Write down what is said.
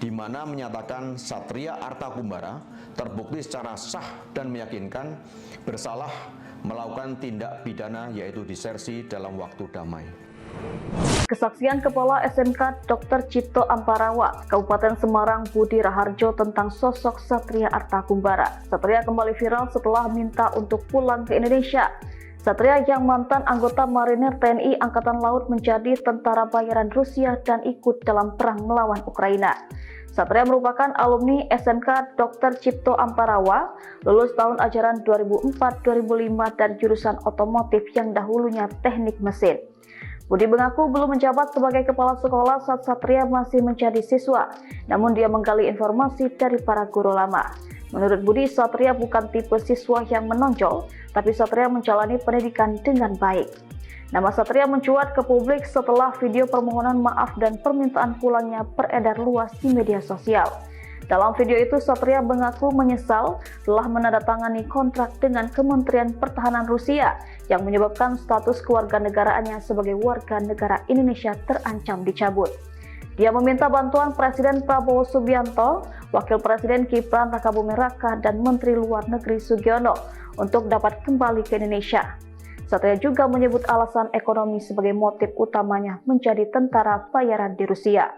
di mana menyatakan Satria Artakumbara terbukti secara sah dan meyakinkan bersalah melakukan tindak pidana yaitu disersi dalam waktu damai. Kesaksian Kepala SMK Dr. Cipto Amparawa, Kabupaten Semarang Budi Raharjo tentang sosok Satria Artakumbara. Satria kembali viral setelah minta untuk pulang ke Indonesia. Satria yang mantan anggota Marinir TNI Angkatan Laut menjadi tentara bayaran Rusia dan ikut dalam perang melawan Ukraina. Satria merupakan alumni SMK Dr. Cipto Amparawa, lulus tahun ajaran 2004-2005 dan jurusan otomotif yang dahulunya teknik mesin. Budi mengaku belum menjabat sebagai kepala sekolah saat Satria masih menjadi siswa, namun dia menggali informasi dari para guru lama. Menurut Budi, Satria bukan tipe siswa yang menonjol, tapi Satria menjalani pendidikan dengan baik. Nama Satria mencuat ke publik setelah video permohonan maaf dan permintaan pulangnya beredar luas di media sosial. Dalam video itu, Satria mengaku menyesal telah menandatangani kontrak dengan Kementerian Pertahanan Rusia yang menyebabkan status kewarganegaraannya sebagai warga negara Indonesia terancam dicabut. Dia meminta bantuan Presiden Prabowo Subianto, Wakil Presiden Gibran Rakabuming Raka, dan Menteri Luar Negeri Sugiono untuk dapat kembali ke Indonesia. Satria juga menyebut alasan ekonomi sebagai motif utamanya menjadi tentara bayaran di Rusia.